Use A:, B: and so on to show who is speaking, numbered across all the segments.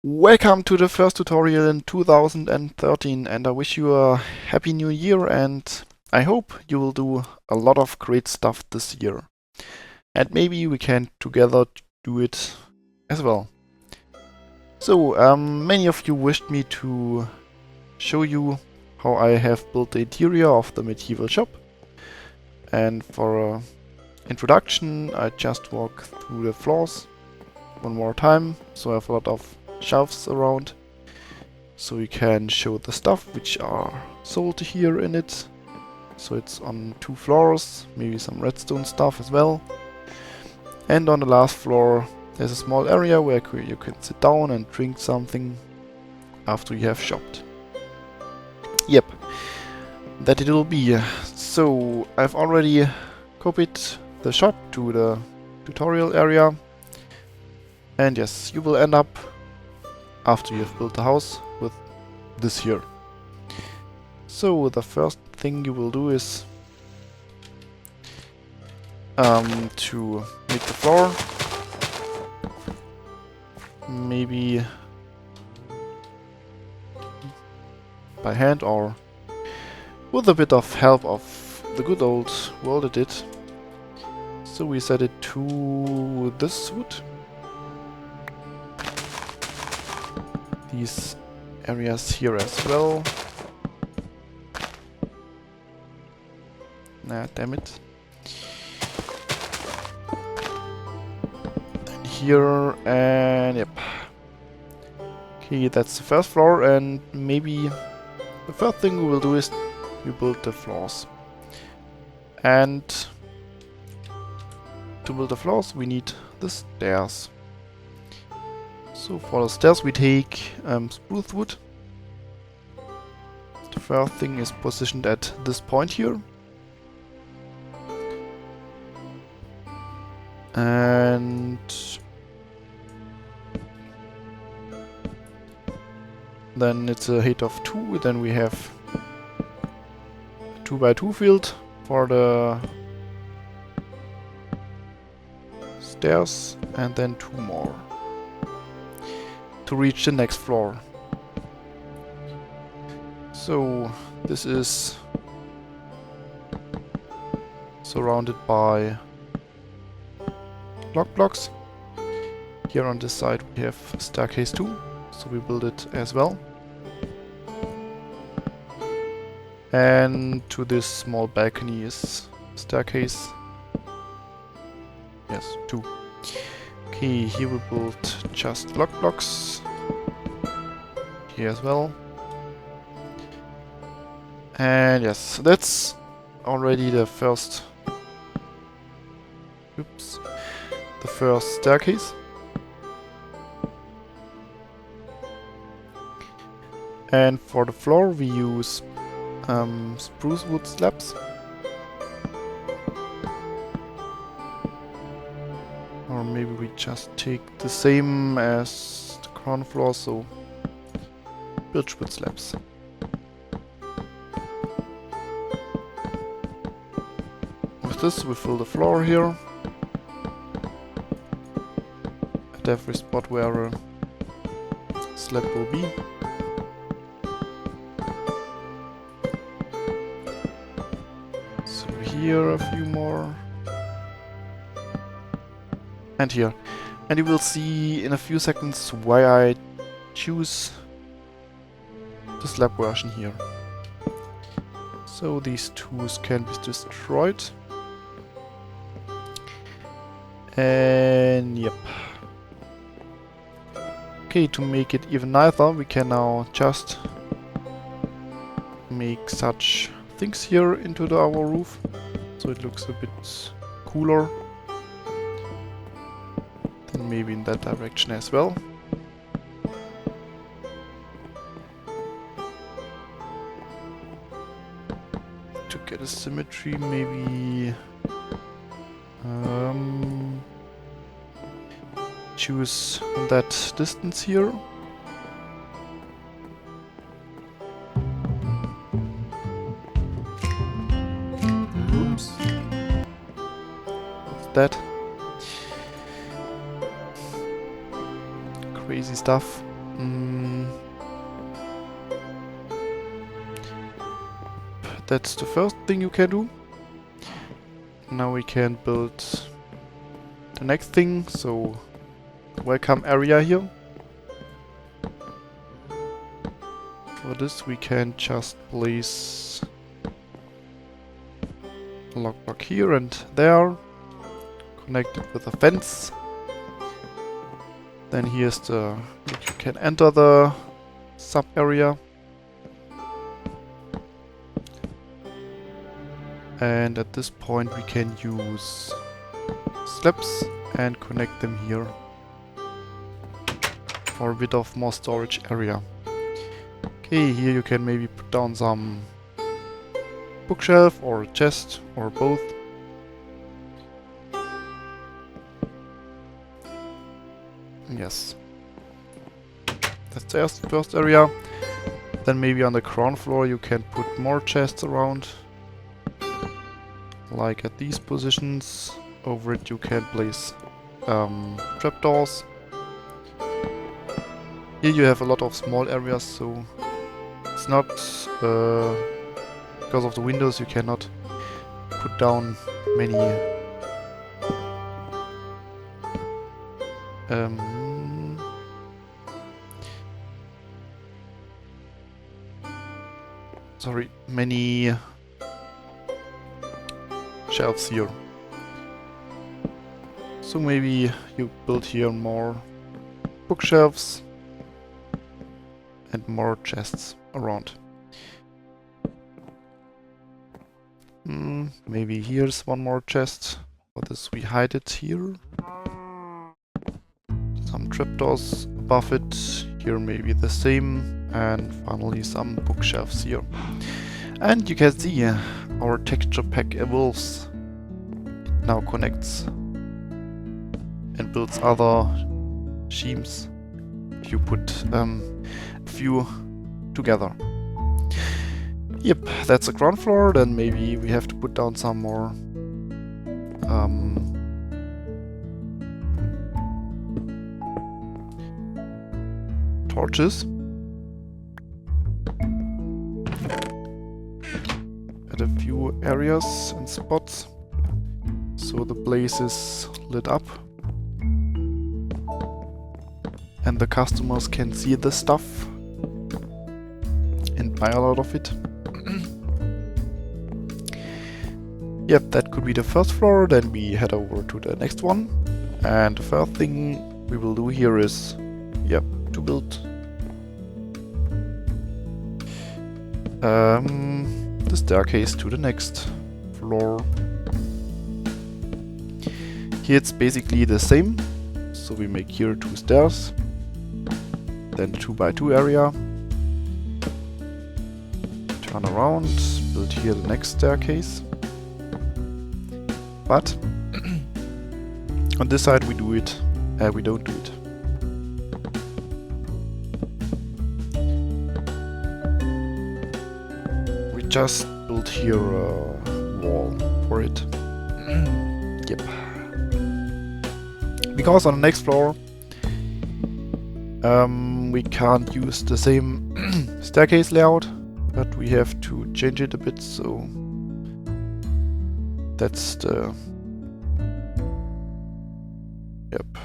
A: Welcome to the first tutorial in 2013, and I wish you a happy new year, and I hope you will do a lot of great stuff this year. And maybe we can together do it as well. So, many of you wished me to show you how I have built the interior of the medieval shop. And for introduction, I just walk through the floors one more time, so I have a lot of shelves around, so you can show the stuff which are sold here in it. So it's on 2 floors, maybe some redstone stuff as well. And on the last floor there's a small area where you can sit down and drink something after you have shopped. Yep, that it will be. So I've already copied the shop to the tutorial area, and yes, you will end up after you have built the house with this here. So the first thing you will do is to make the floor, maybe by hand or with a bit of help of the good old world edit. So we set it to this wood. These areas here as well. Nah, damn it. Then here, and yep. Okay, that's the first floor, and maybe the first thing we will do is we build the floors. And to build the floors we need the stairs. So for the stairs we take spruce wood. The first thing is positioned at this point here. And then it's a height of 2, then we have a 2x2 field for the stairs, and then 2 more to reach the next floor. So this is surrounded by log blocks. Here on this side we have a staircase too, so we build it as well. And to this small balcony is staircase. Yes, 2. Okay, here we build just log blocks. Here as well. And yes, that's already the first... Oops. The first staircase. And for the floor we use spruce wood slabs. Or maybe we just take the same as the ground floor, so birch wood slabs. With this we fill the floor here at every spot where a slab will be. So here a few more. And here. And you will see in a few seconds why I choose the slab version here. So these tools can be destroyed. And yep. Okay, to make it even nicer we can now just make such things here into our roof, so it looks a bit cooler. Then maybe in that direction as well. To get a symmetry, maybe choose that distance here. Oops. What's that? crazy stuff. That's the first thing you can do. Now we can build the next thing, so welcome area here. For this we can just place a log block here and there, connected with a fence. Then here's the, you can enter the sub area. And at this point we can use slabs and connect them here for a bit of more storage area. Okay, here you can maybe put down some bookshelf or a chest or both. Yes. That's the first area. Then maybe on the ground floor you can put more chests around. Like at these positions. Over it you can place trapdoors. Here you have a lot of small areas, so it's not because of the windows you cannot put down many many shelves here. So maybe you build here more bookshelves and more chests around. Maybe here's one more chest. For this we hide it here. Some trapdoors above it. Here maybe the same. And finally some bookshelves here. And you can see our texture pack evolves. It now connects and builds other schemes if you put a few together. Yep, that's the ground floor. Then maybe we have to put down some more torches. At a few areas and spots, so the place is lit up and the customers can see the stuff and buy a lot of it. Yep, that could be the first floor. Then we head over to the next one, and the first thing we will do here is, yep, to build the staircase to the next floor. Here it's basically the same, so we make here 2 stairs, then 2x2 area, turn around, build here the next staircase. But on this side we do it, we don't do it. We just build here a wall for it. Yep. Because on the next floor we can't use the same staircase layout, but we have to change it a bit, so that's the... Yep.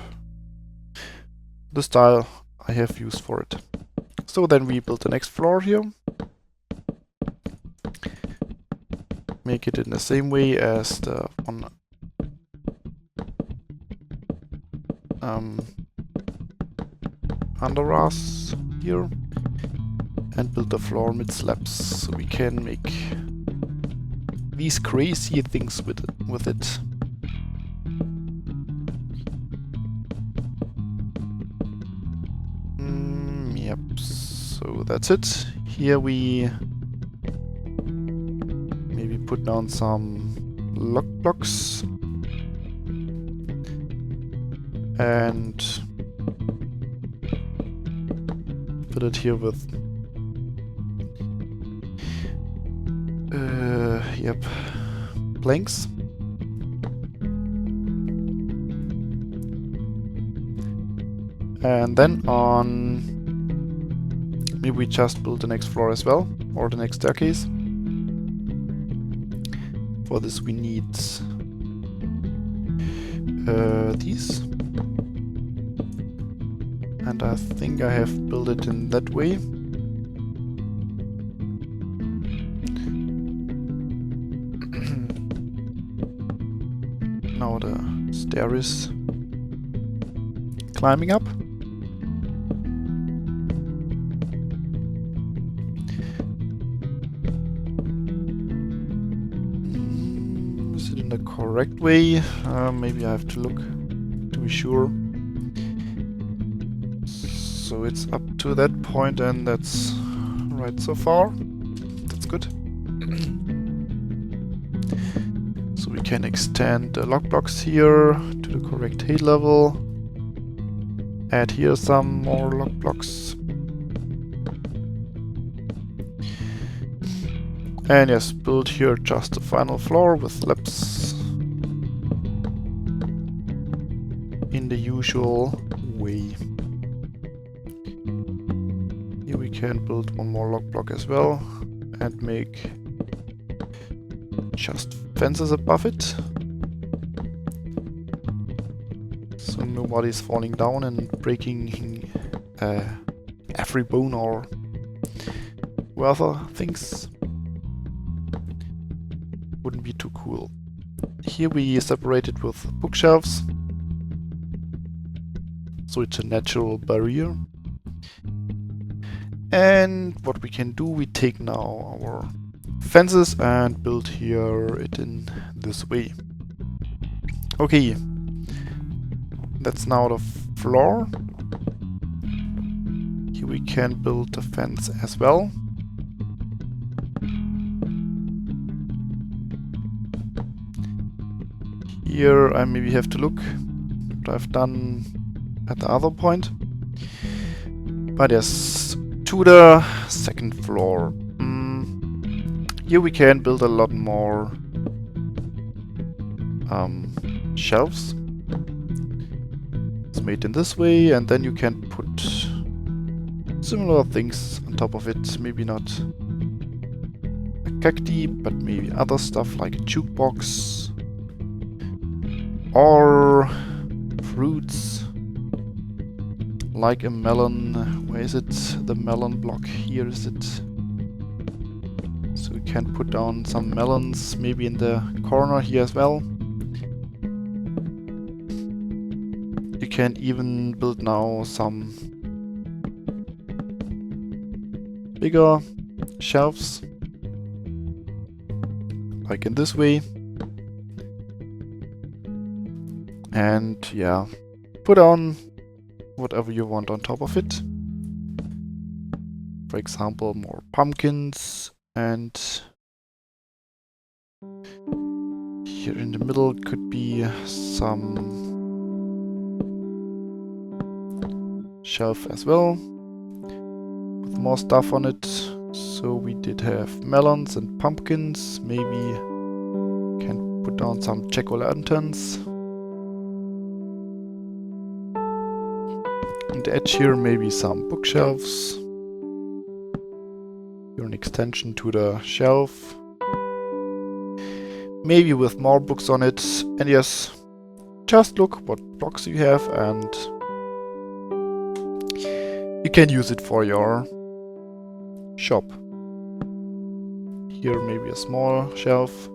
A: The style I have used for it. So then we build the next floor here. Make it in the same way as the one under us here, and build the floor with slabs, so we can make these crazy things with it. Yep, so that's it. Here we maybe put down some lock blocks and fill it here with yep, planks. And then on maybe we just build the next floor as well, or the next staircase. For this we need these. And I think I have built it in that way. Now the stair is climbing up. Is it in the correct way? Maybe I have to look to be sure. So it's up to that point, and that's right so far. That's good. So we can extend the log blocks here to the correct height level. Add here some more log blocks. And yes, build here just the final floor with laps in the usual way. Here we can build one more log block as well and make just fences above it, so nobody's falling down and breaking every bone or other things. Wouldn't be too cool. Here we separate it with bookshelves, so it's a natural barrier. And what we can do, we take now our fences and build here it in this way. Okay, that's now the floor. Here we can build the fence as well. Here I maybe have to look what I've done at the other point. But yes, to the second floor. Here we can build a lot more shelves. It's made in this way, and then you can put similar things on top of it. Maybe not a cacti, but maybe other stuff like a jukebox or fruits like a melon. Where is it? The melon block. Here is it. So we can put down some melons, maybe in the corner here as well. You can even build now some bigger shelves, like in this way. And yeah, put on whatever you want on top of it. For example, more pumpkins, and here in the middle could be some shelf as well with more stuff on it. So we did have melons and pumpkins. Maybe can put down some jack-o'-lanterns. On the edge here maybe some bookshelves. Here an extension to the shelf. Maybe with more books on it. And yes, just look what blocks you have and you can use it for your shop. Here maybe a small shelf.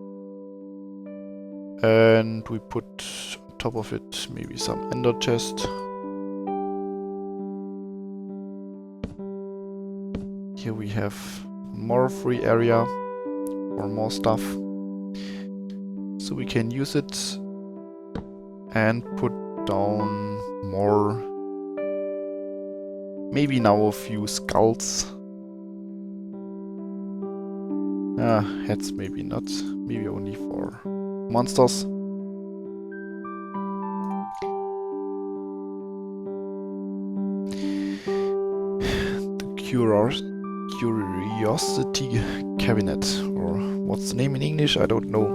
A: And we put on top of it maybe some ender chest. Here we have more free area or more stuff. So we can use it and put down more. Maybe now a few skulls. Heads maybe not. Maybe only for monsters. The Curiosity Cabinet, or what's the name in English? I don't know.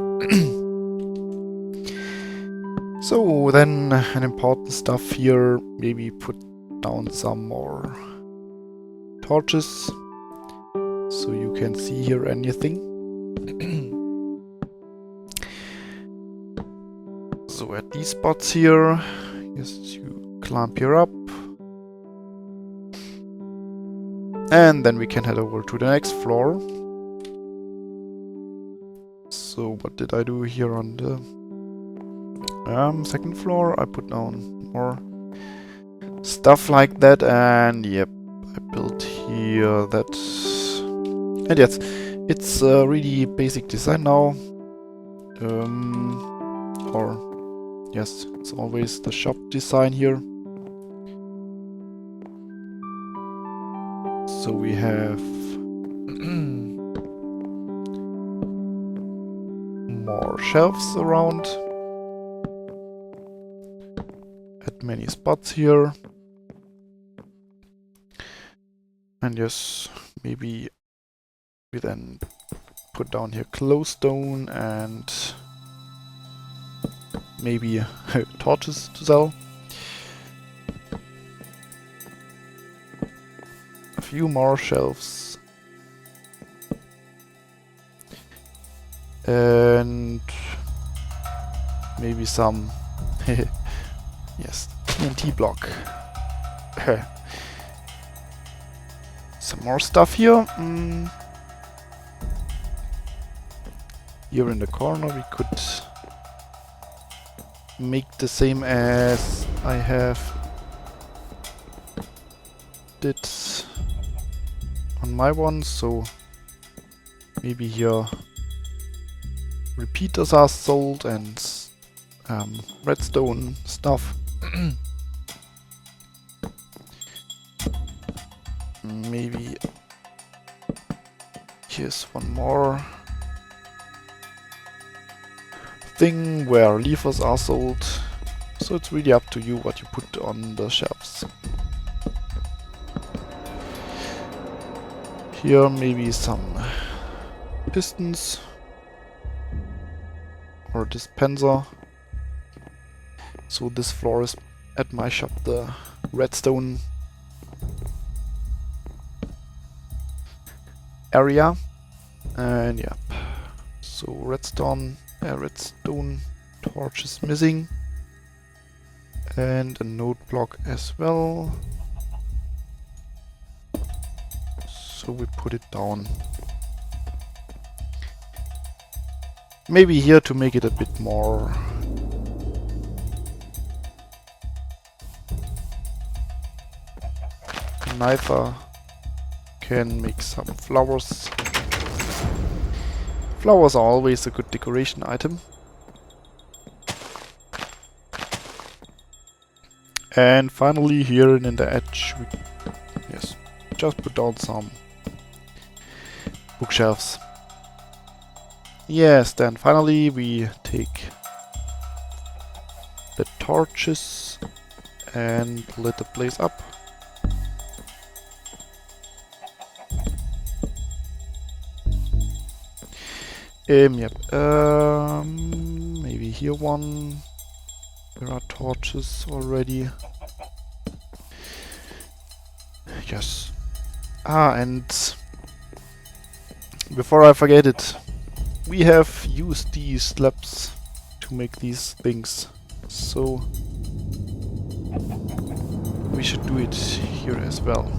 A: So then an important stuff here, maybe put down some more torches, so you can see here anything. So at these spots here, just you climb here up. And then we can head over to the next floor. So what did I do here on the second floor? I put down more stuff like that, and yep, I built here that. And yes, it's a really basic design now. Or yes, it's always the shop design here. So we have more shelves around at many spots here. And yes, maybe we then put down here glowstone and maybe torches to sell. A few more shelves. And maybe some yes, TNT block. Some more stuff here. Here in the corner we could make the same as I have did on my one, so maybe here repeaters are sold and redstone stuff. Maybe here's one more thing where levers are sold, so it's really up to you what you put on the shelves. Here maybe some pistons or dispenser. So this floor is at my shop the redstone area, and yeah, so redstone torch is missing, and a node block as well, so we put it down. Maybe here to make it a bit more nicer, can make some flowers. Flowers are always a good decoration item. And finally here in the edge we just put down some bookshelves. Yes, then finally we take the torches and lit the place up. Maybe here one. There are torches already. Yes. And before I forget it, we have used these slabs to make these things, so we should do it here as well.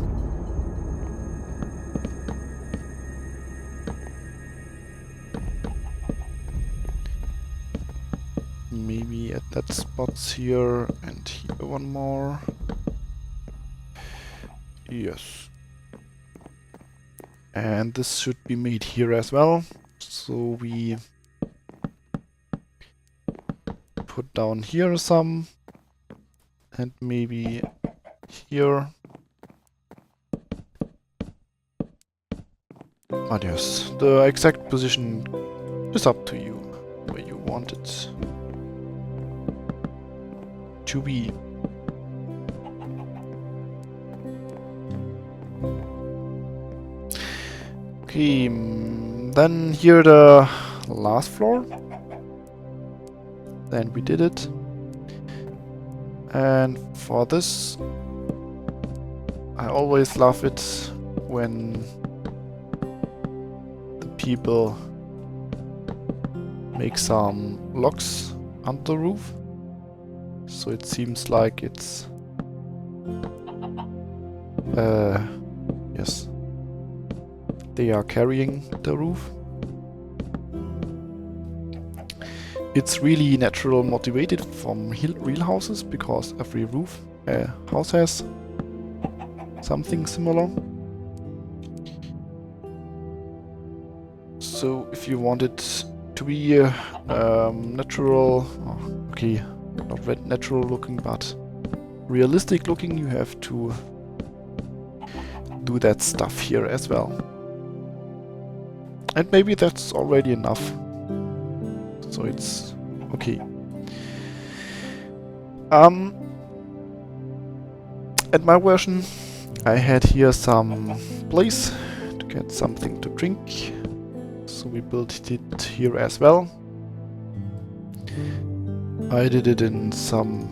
A: Maybe at that spots here, and here one more. Yes. And this should be made here as well. So we put down here some, and maybe here. But yes, the exact position is up to you, where you want it to be. Okay, then here the last floor. Then we did it. And for this, I always love it when the people make some logs on the roof. So it seems like it's yes, they are carrying the roof. It's really natural motivated from real houses, because every house has something similar. So if you want it to be natural, okay, not natural looking, but realistic looking, you have to do that stuff here as well. And maybe that's already enough. So it's okay. At my version, I had here some place to get something to drink. So we built it here as well. I did it in some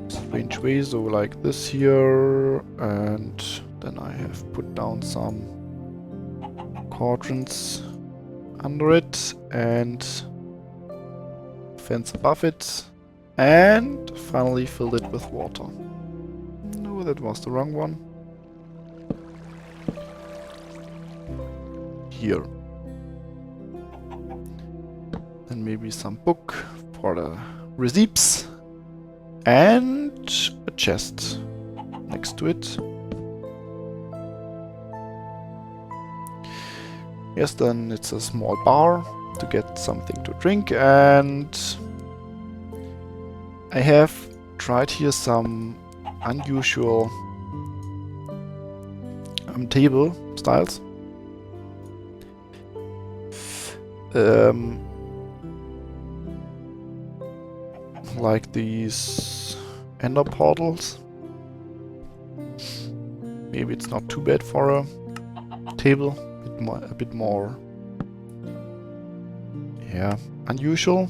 A: strange way, so like this here, and then I have put down some quadrants under it and fence above it, and finally filled it with water. No, that was the wrong one. Here. And maybe some book for the receipts and a chest next to it. Yes, then it's a small bar to get something to drink, and I have tried here some unusual table styles. Like these ender portals. Maybe it's not too bad for a table. A bit more, yeah, unusual.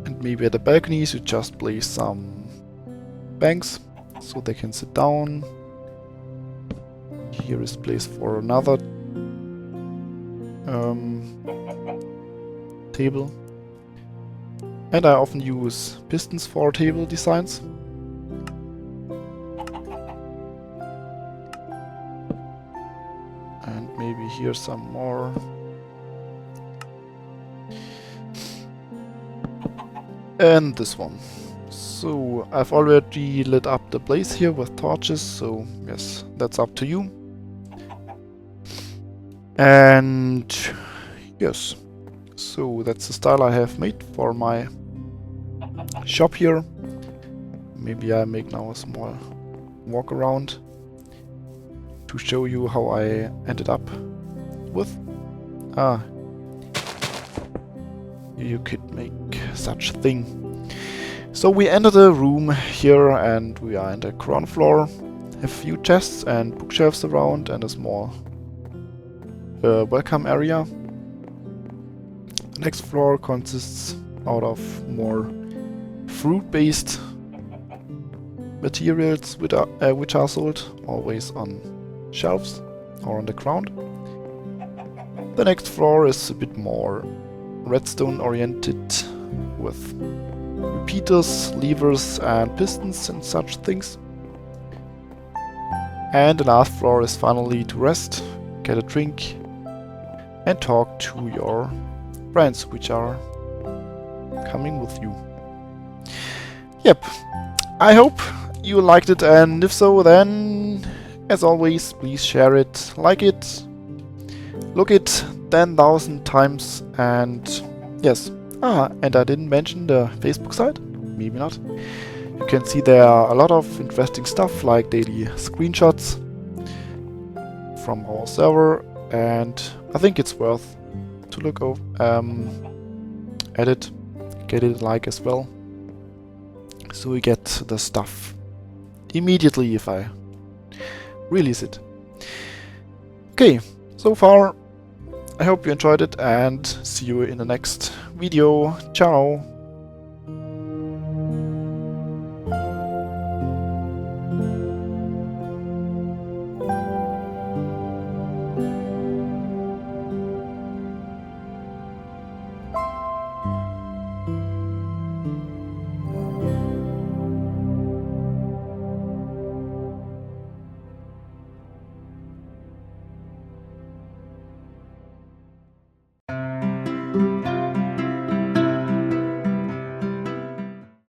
A: And maybe at the balconies you just place some banks so they can sit down. Here is place for another table. And I often use pistons for table designs. And maybe here some more. And this one. So I've already lit up the place here with torches, so yes, that's up to you. And yes, so that's the style I have made for my shop here. Maybe I make now a small walk around to show you how I ended up with. You could make such thing. So we entered a room here and we are in the ground floor. Have a few chests and bookshelves around and a small welcome area. The next floor consists out of more fruit-based materials which are sold always on shelves or on the ground. The next floor is a bit more redstone oriented with repeaters, levers and pistons and such things. And the last floor is finally to rest, get a drink and talk to your friends which are coming with you. Yep, I hope you liked it, and if so, then as always, please share it, like it, look it 10,000 times, and yes. And I didn't mention the Facebook site, maybe not. You can see there are a lot of interesting stuff like daily screenshots from our server, and I think it's worth to look over, at it, get it like as well, so we get the stuff immediately if I release it. Okay, so far I hope you enjoyed it and see you in the next video. Ciao!